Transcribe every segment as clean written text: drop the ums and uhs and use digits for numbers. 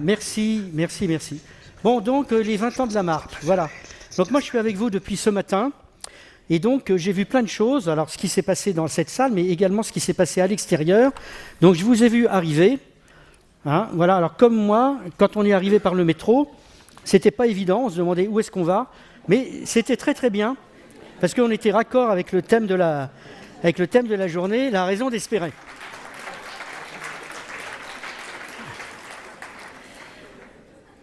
Merci. Bon, donc, les 20 ans de la marque, voilà. Donc, moi, je suis avec vous depuis ce matin. Et donc, j'ai vu plein de choses. Alors, ce qui s'est passé dans cette salle, mais également ce qui s'est passé à l'extérieur. Donc, je vous ai vu arriver. Hein, voilà. Alors, comme moi, quand on est arrivé par le métro, c'était pas évident. On se demandait où est-ce qu'on va. Mais c'était très, très bien. Parce qu'on était raccord avec le thème de la journée, la raison d'espérer.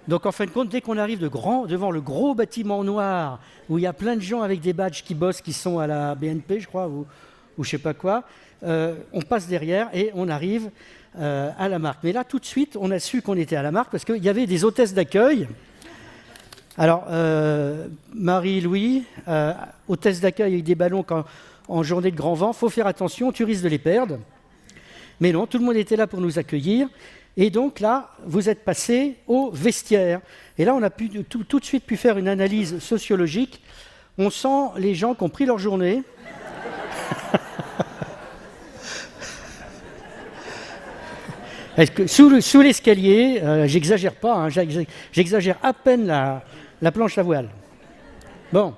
Donc en fin de compte, dès qu'on arrive devant le gros bâtiment noir, où il y a plein de gens avec des badges qui bossent, qui sont à la BNP, je crois, ou je sais pas quoi, on passe derrière et on arrive à la marque. Mais là, tout de suite, on a su qu'on était à la marque parce qu'il y avait des hôtesses d'accueil. Alors, Marie-Louis, hôtesse d'accueil avec des ballons en journée de grand vent, faut faire attention, tu risques de les perdre. Mais non, tout le monde était là pour nous accueillir. Et donc là, vous êtes passé au vestiaire. Et là, on a tout de suite pu faire une analyse sociologique. On sent les gens qui ont pris leur journée. Sous l'escalier, j'exagère pas, hein, j'exagère à peine la planche à voile. Bon.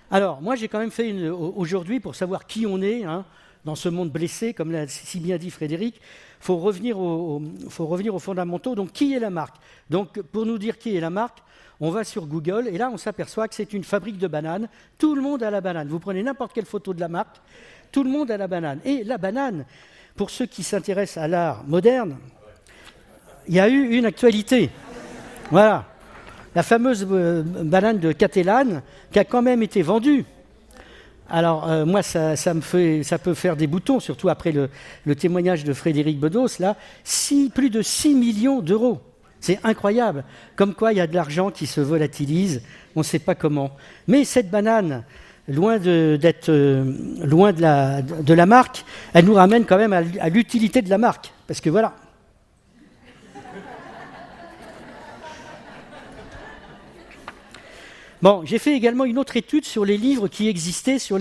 Alors, moi, j'ai quand même fait aujourd'hui, pour savoir qui on est, hein, dans ce monde blessé, comme l'a si bien dit Frédéric, il faut revenir aux fondamentaux. Donc, qui est la marque? Donc, pour nous dire qui est la marque, on va sur Google, et là, on s'aperçoit que c'est une fabrique de bananes. Tout le monde a la banane. Vous prenez n'importe quelle photo de la marque, tout le monde a la banane. Et la banane, pour ceux qui s'intéressent à l'art moderne, il y a eu une actualité. Voilà. La fameuse banane de Catalane, qui a quand même été vendue. Alors, moi, ça peut faire des boutons, surtout après le témoignage de Frédéric Bedos, là. Plus de 6 millions d'euros. C'est incroyable. Comme quoi, il y a de l'argent qui se volatilise, on ne sait pas comment. Mais cette banane, loin de la marque, elle nous ramène quand même à l'utilité de la marque. Parce que voilà. Bon, j'ai fait également une autre étude sur les livres qui existaient sur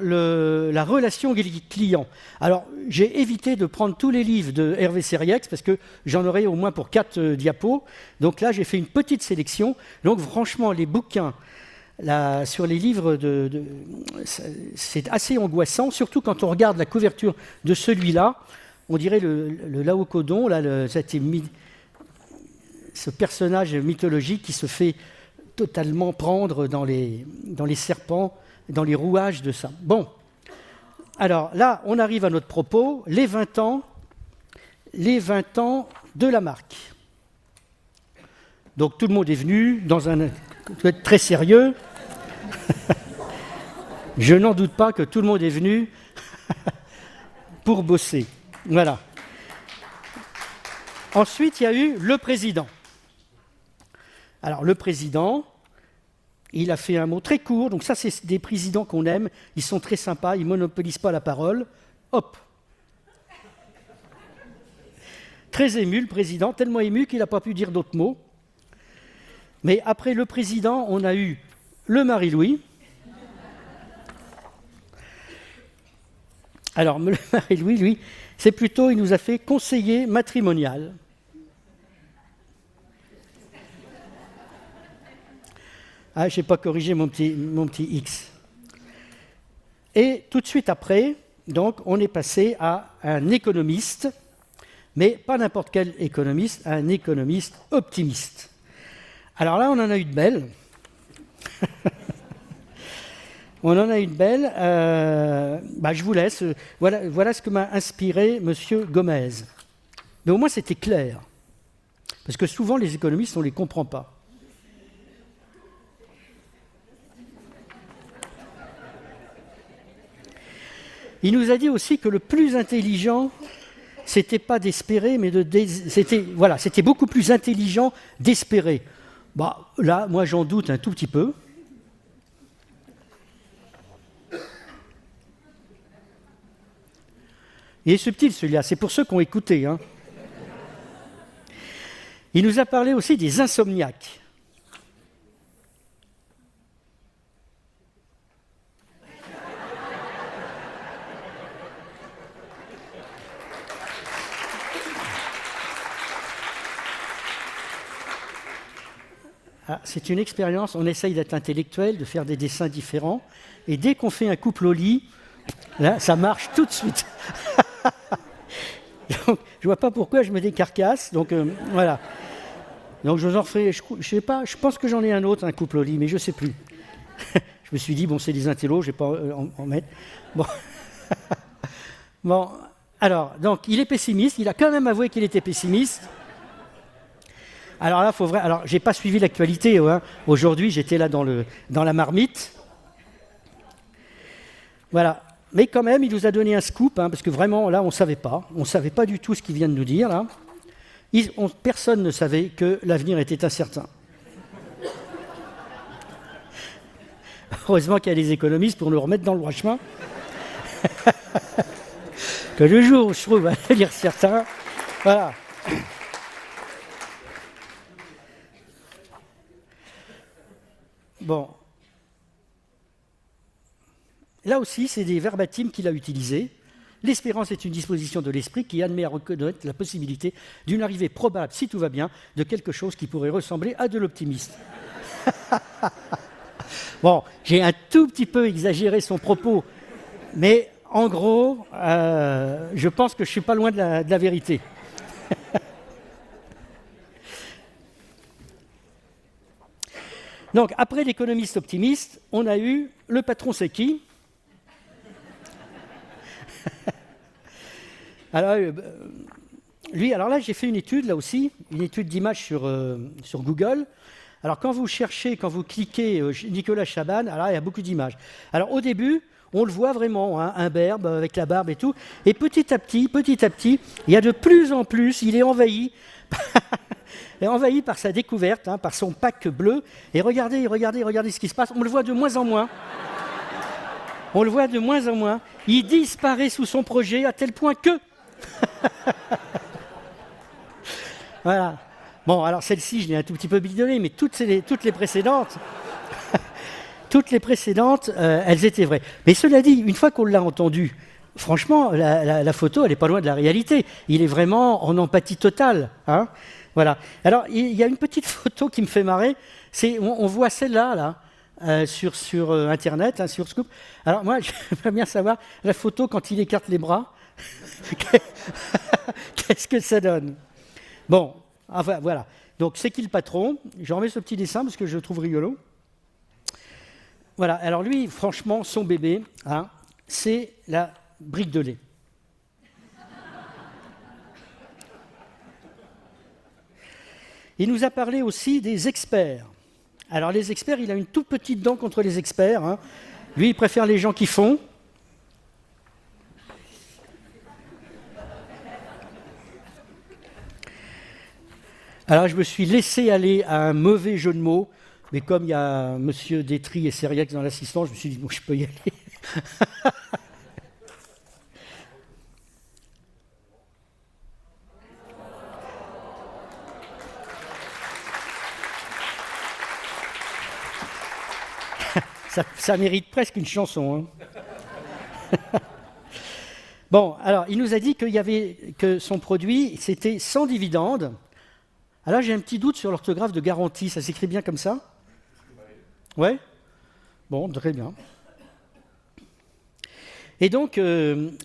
la relation client. Alors, j'ai évité de prendre tous les livres de Hervé Sériex parce que j'en aurais au moins pour 4 diapos. Donc là, j'ai fait une petite sélection. Donc franchement, les bouquins sur les livres, c'est assez angoissant, surtout quand on regarde la couverture de celui-là. On dirait le Laocoon, là, ce personnage mythologique qui se fait totalement prendre dans les serpents, dans les rouages de ça. Bon, alors là, on arrive à notre propos, les 20 ans de la marque. Donc tout le monde est venu, être très sérieux. Je n'en doute pas que tout le monde est venu pour bosser. Voilà. Ensuite, il y a eu le président. Alors, le président, il a fait un mot très court. Donc ça, c'est des présidents qu'on aime. Ils sont très sympas, ils ne monopolisent pas la parole. Hop. Très ému, le président, tellement ému qu'il n'a pas pu dire d'autres mots. Mais après le président, on a eu le Marie-Louis. Alors, le Marie-Louis, lui, c'est plutôt, il nous a fait conseiller matrimonial. Ah, je n'ai pas corrigé mon petit X. Et tout de suite après, donc, on est passé à un économiste, mais pas n'importe quel économiste, un économiste optimiste. Alors là, on en a eu de belles. On en a une belle. Je vous laisse. Voilà ce que m'a inspiré M. Gomez. Mais au moins, c'était clair. Parce que souvent, les économistes, on ne les comprend pas. Il nous a dit aussi que le plus intelligent, c'était pas d'espérer, mais c'était beaucoup plus intelligent d'espérer. Là, moi, j'en doute un tout petit peu. Il est subtil celui-là, c'est pour ceux qui ont écouté. Hein. Il nous a parlé aussi des insomniaques. c'est une expérience, on essaye d'être intellectuel, de faire des dessins différents, et dès qu'on fait un couple au lit, là, ça marche tout de suite. Donc, je vois pas pourquoi je me décarcasse, donc voilà. Donc je vous en refais, je sais pas, je pense que j'en ai un autre, un couple au lit, mais je sais plus. Je me suis dit, bon, c'est des intellos, je vais pas en mettre. Bon. Bon, alors, donc, il est pessimiste, il a quand même avoué qu'il était pessimiste. Alors là, faut vrai. Alors, j'ai pas suivi l'actualité. Hein. Aujourd'hui, j'étais là dans la marmite. Voilà. Mais quand même, il nous a donné un scoop, hein, parce que vraiment, là, on savait pas. On savait pas du tout ce qu'il vient de nous dire, là. Personne ne savait que l'avenir était incertain. Heureusement qu'il y a des économistes pour nous remettre dans le droit chemin. Que le jour où je trouve un avenir certain, voilà. Bon. Là aussi, c'est des verbatims qu'il a utilisés. L'espérance est une disposition de l'esprit qui admet à reconnaître la possibilité d'une arrivée probable, si tout va bien, de quelque chose qui pourrait ressembler à de l'optimisme. Bon, j'ai un tout petit peu exagéré son propos, mais en gros, je pense que je ne suis pas loin de la vérité. Donc, après l'économiste optimiste, on a eu le patron c'est qui? Alors, lui, alors là, j'ai fait une étude, là aussi, une étude d'image sur Google. Alors, quand vous cliquez Nicolas Chaban, alors il y a beaucoup d'images. Alors, au début, on le voit vraiment, hein, imberbe, avec la barbe et tout. Et petit à petit, il y a de plus en plus, il est envahi, envahi par sa découverte, hein, par son pack bleu. Et regardez ce qui se passe. On le voit de moins en moins. On le voit de moins en moins. Il disparaît sous son projet à tel point que... Voilà. Bon, alors celle-ci, je l'ai un tout petit peu bidonnée, mais toutes les précédentes, elles étaient vraies. Mais cela dit, une fois qu'on l'a entendu, franchement, la photo, elle n'est pas loin de la réalité. Il est vraiment en empathie totale. Hein, voilà. Alors, il y a une petite photo qui me fait marrer. On voit celle-là, là, sur Internet, hein, sur Scoop. Alors moi, j'aimerais bien savoir la photo quand il écarte les bras. Qu'est-ce que ça donne? Bon, enfin, voilà. Donc, c'est qui le patron? J'en remets ce petit dessin parce que je le trouve rigolo. Voilà. Alors lui, franchement, son bébé, hein, c'est la brique de lait. Il nous a parlé aussi des experts. Alors les experts, il a une toute petite dent contre les experts. Hein. Lui, il préfère les gens qui font. Alors je me suis laissé aller à un mauvais jeu de mots, mais comme il y a M. Détry et Seriax dans l'assistance, je me suis dit, bon, je peux y aller. Ça mérite presque une chanson. Hein. Bon, alors, il nous a dit que son produit, c'était sans dividende. Alors, j'ai un petit doute sur l'orthographe de garantie. Ça s'écrit bien comme ça? Ouais. Bon, très bien. Et donc,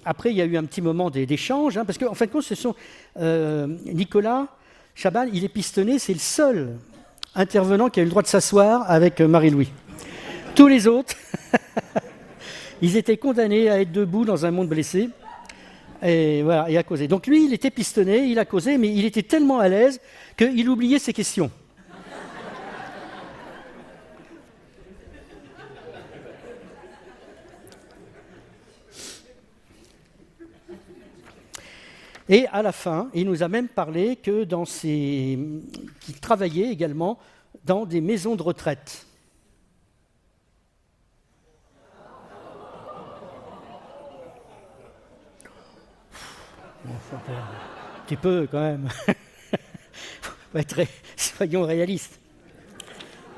après, il y a eu un petit moment d'échange, hein, parce qu'en fin de compte, Nicolas Chaban, il est pistonné, c'est le seul intervenant qui a eu le droit de s'asseoir avec Marie-Louis. Tous les autres, ils étaient condamnés à être debout dans un monde blessé. Et voilà, et à causer. Donc lui, il était pistonné, il a causé, mais il était tellement à l'aise qu'il oubliait ses questions. Et à la fin, il nous a même parlé qu'il travaillait également dans des maisons de retraite. Un petit peu quand même. Soyons réalistes.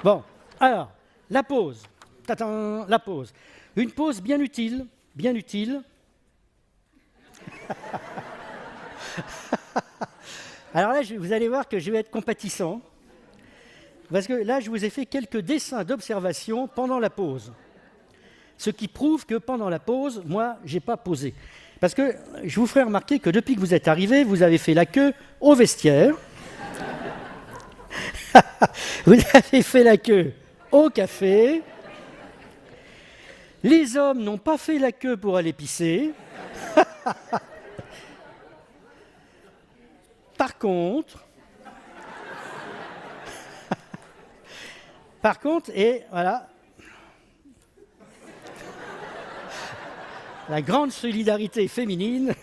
Bon, alors, la pause. Tadam, la pause. Une pause bien utile, bien utile. Alors là, vous allez voir que je vais être compatissant. Parce que là, je vous ai fait quelques dessins d'observation pendant la pause. Ce qui prouve que pendant la pause, moi, je n'ai pas posé. Parce que je vous ferai remarquer que depuis que vous êtes arrivés, vous avez fait la queue au vestiaire. Vous avez fait la queue au café. Les hommes n'ont pas fait la queue pour aller pisser. Par contre, et voilà, la grande solidarité féminine.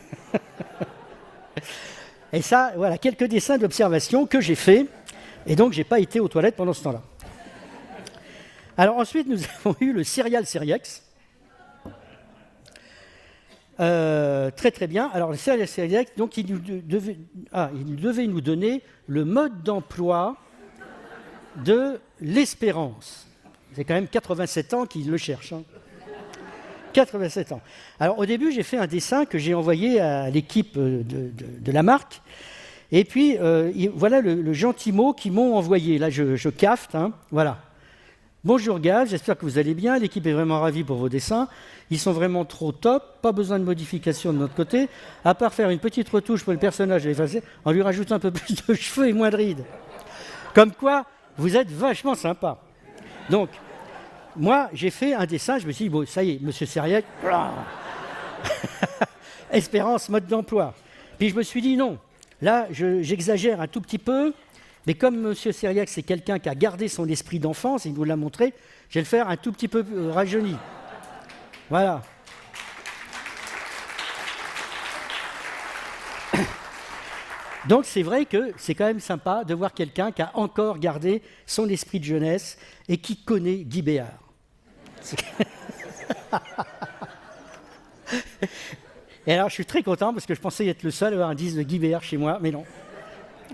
Et ça, voilà, quelques dessins d'observation que j'ai faits. Et donc, je n'ai pas été aux toilettes pendant ce temps-là. Alors ensuite, nous avons eu le Serial Seriex. Très très bien. Alors le Serial Seriex, donc il devait nous donner le mode d'emploi de l'espérance. C'est quand même 87 ans qu'il le cherche. 87 ans. Alors au début, j'ai fait un dessin que j'ai envoyé à l'équipe de la marque. Et puis, voilà le gentil mot qu'ils m'ont envoyé. Là, je cafte. Voilà. Bonjour Gaz, j'espère que vous allez bien. L'équipe est vraiment ravie pour vos dessins. Ils sont vraiment trop top. Pas besoin de modification de notre côté. À part faire une petite retouche pour le personnage à effacer, en lui rajoutant un peu plus de cheveux et moins de rides. Comme quoi, vous êtes vachement sympa. Donc, moi, j'ai fait un dessin. Je me suis dit, bon, ça y est, monsieur Seriac. Espérance, mode d'emploi. Puis je me suis dit, non. Là, j'exagère un tout petit peu, mais comme M. Seriac, c'est quelqu'un qui a gardé son esprit d'enfance, il nous l'a montré, je vais le faire un tout petit peu rajeuni. Voilà. Donc c'est vrai que c'est quand même sympa de voir quelqu'un qui a encore gardé son esprit de jeunesse et qui connaît Guy Béard. Et alors, je suis très content parce que je pensais être le seul à avoir un disque de Guy Béard chez moi, mais non.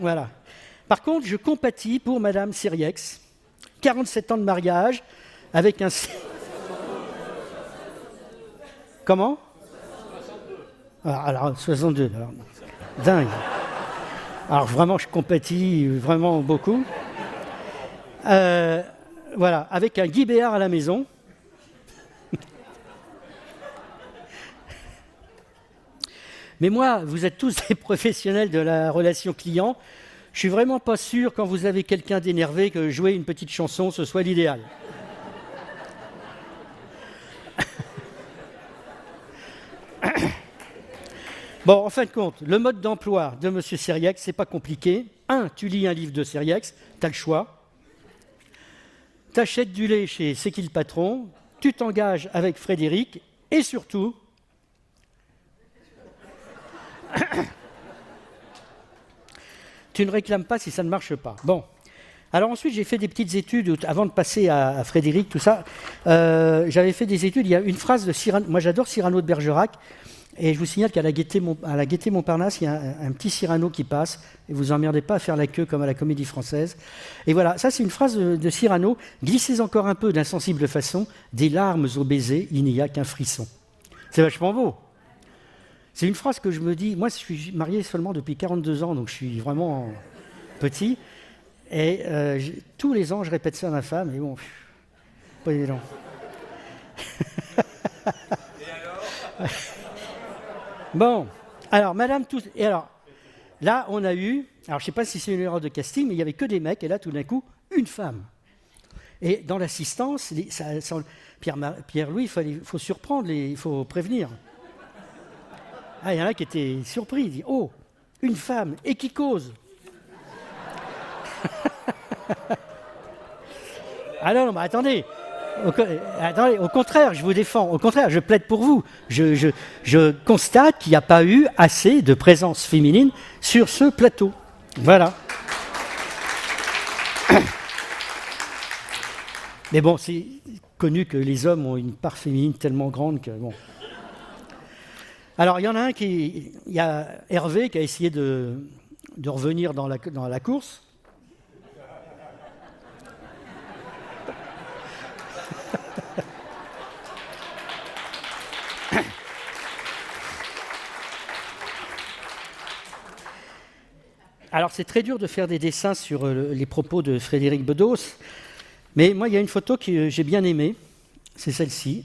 Voilà. Par contre, je compatis pour Madame Seriex, 47 ans de mariage, avec un... Comment ? Alors 62. Alors, dingue. Alors, vraiment, je compatis vraiment beaucoup. Voilà, avec un Guy Béard à la maison. Mais moi, vous êtes tous des professionnels de la relation client. Je suis vraiment pas sûr, quand vous avez quelqu'un d'énervé, que jouer une petite chanson, ce soit l'idéal. Bon, en fin de compte, le mode d'emploi de M. Seriac, c'est pas compliqué. Tu lis un livre de Seriac, tu as le choix. Tu achètes du lait chez C'est qui le patron, tu t'engages avec Frédéric, et surtout... tu ne réclames pas si ça ne marche pas. Bon. Alors ensuite, j'ai fait des petites études, avant de passer à Frédéric, tout ça. J'avais fait des études, il y a une phrase de Cyrano. Moi, j'adore Cyrano de Bergerac. Et je vous signale qu'à la Gaîté Montparnasse, il y a un petit Cyrano qui passe. Et vous emmerdez pas à faire la queue comme à la Comédie Française. Et voilà, ça c'est une phrase de Cyrano. Glissez encore un peu d'insensible façon. Des larmes au baiser, il n'y a qu'un frisson. C'est vachement beau. C'est une phrase que je me dis, moi je suis marié seulement depuis 42 ans, donc je suis vraiment petit, et tous les ans je répète ça à ma femme, et bon, pas évident. Et alors bon, alors madame, et alors, là on a eu, alors je ne sais pas si c'est une erreur de casting, mais il n'y avait que des mecs, et là tout d'un coup, une femme. Et dans l'assistance, Pierre-Louis, il faut surprendre, il faut prévenir. Ah, il y en a qui étaient surpris, ils disent « Oh, une femme, et qui cause ?» Ah non, mais attendez, au contraire, je vous défends, au contraire, je plaide pour vous. Je constate qu'il n'y a pas eu assez de présence féminine sur ce plateau. Voilà. Mais bon, c'est connu que les hommes ont une part féminine tellement grande que bon... Alors, il y en a un il y a Hervé qui a essayé de revenir dans la course. Alors, c'est très dur de faire des dessins sur les propos de Frédéric Bedos, mais moi, il y a une photo que j'ai bien aimée, c'est celle-ci.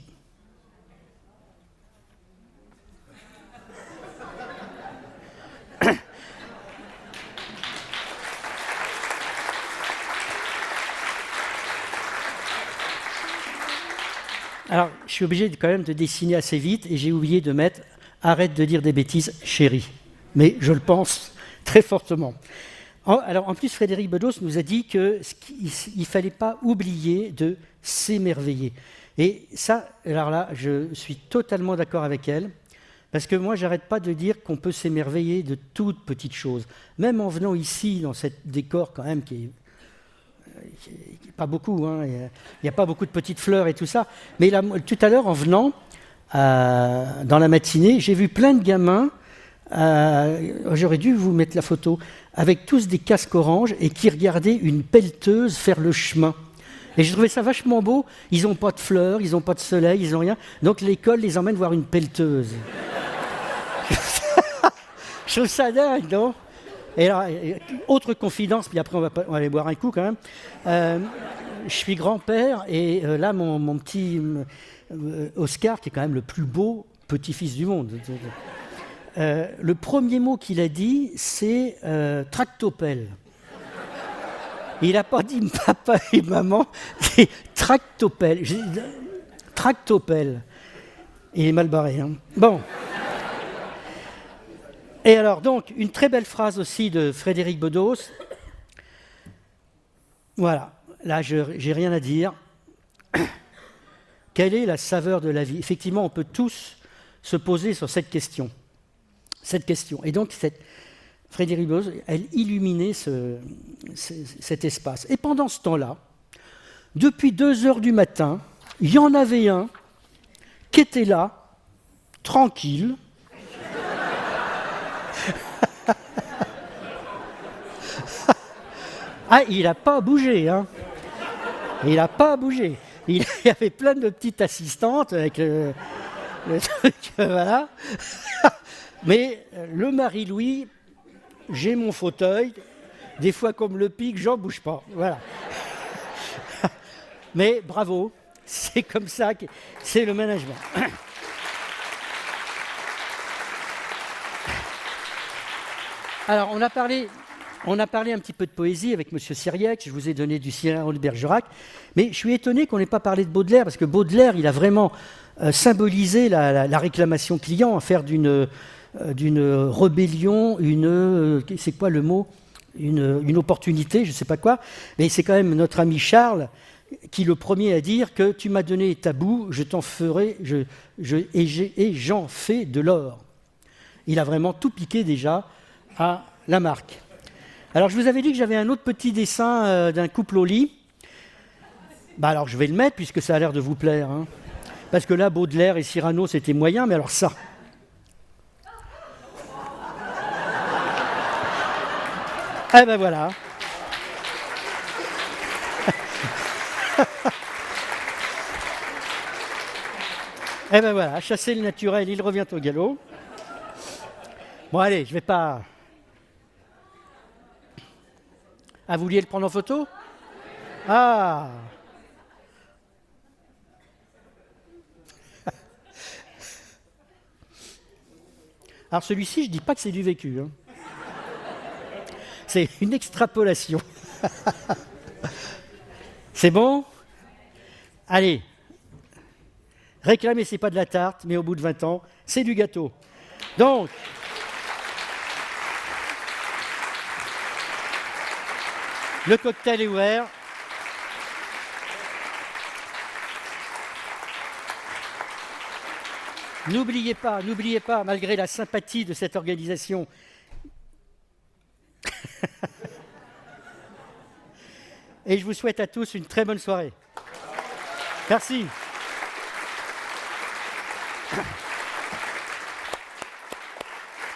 Alors, je suis obligé quand même de dessiner assez vite et j'ai oublié de mettre « Arrête de dire des bêtises, chérie ». Mais je le pense très fortement. Alors, en plus, Frédéric Bedos nous a dit qu'il ne fallait pas oublier de s'émerveiller. Et ça, alors là, je suis totalement d'accord avec elle, parce que moi, j'arrête pas de dire qu'on peut s'émerveiller de toutes petites choses. Même en venant ici, dans ce décor quand même qui est pas beaucoup, hein, il n'y a pas beaucoup de petites fleurs et tout ça. Mais là, tout à l'heure, en venant, dans la matinée, j'ai vu plein de gamins, j'aurais dû vous mettre la photo, avec tous des casques orange et qui regardaient une pelleteuse faire le chemin. Et j'ai trouvé ça vachement beau. Ils n'ont pas de fleurs, ils n'ont pas de soleil, ils n'ont rien. Donc l'école les emmène voir une pelleteuse. Je trouve ça dingue, non ? Et alors, autre confidence, puis après on va aller boire un coup quand même. Je suis grand-père et là mon petit Oscar, qui est quand même le plus beau petit-fils du monde. Le premier mot qu'il a dit, c'est tractopelle. Il n'a pas dit papa et maman, c'est tractopelle. Tractopelle. Il est mal barré. Hein. Bon. Et alors, donc, une très belle phrase aussi de Frédéric Bedos. Voilà, là, je n'ai rien à dire. Quelle est la saveur de la vie ? Effectivement, on peut tous se poser sur cette question. Et donc, Frédéric Bedos, elle illuminait cet espace. Et pendant ce temps-là, depuis 2 heures du matin, il y en avait un qui était là, tranquille. Ah, il n'a pas bougé, hein. Il n'a pas bougé. Il y avait plein de petites assistantes avec le truc, voilà. Mais le Marie-Louis, j'ai mon fauteuil, des fois comme le pic, j'en bouge pas, voilà. Mais bravo, c'est comme ça que c'est le management. Alors, on a parlé un petit peu de poésie avec M. Syriac, je vous ai donné du Cyrano de Bergerac, mais je suis étonné qu'on n'ait pas parlé de Baudelaire, parce que Baudelaire, il a vraiment symbolisé la réclamation client, à faire d'une rébellion, c'est quoi le mot ? Une opportunité, je ne sais pas quoi, mais c'est quand même notre ami Charles qui le premier à dire que tu m'as donné ta boue, je t'en ferai, et j'en fais de l'or. Il a vraiment tout piqué déjà à Lamarck. Alors, je vous avais dit que j'avais un autre petit dessin d'un couple au lit. Bah alors, je vais le mettre, puisque ça a l'air de vous plaire. Hein. Parce que là, Baudelaire et Cyrano, c'était moyen, mais alors ça... Eh ben voilà. Eh ben voilà, chasser le naturel, il revient au galop. Bon, allez, je vais pas... Ah, vous vouliez le prendre en photo ? Ah. Alors celui-ci, je ne dis pas que c'est du vécu. Hein. C'est une extrapolation. C'est bon ? Allez. Réclamer, c'est pas de la tarte, mais au bout de 20 ans, c'est du gâteau. Donc... Le cocktail est ouvert. N'oubliez pas, malgré la sympathie de cette organisation, et je vous souhaite à tous une très bonne soirée. Merci.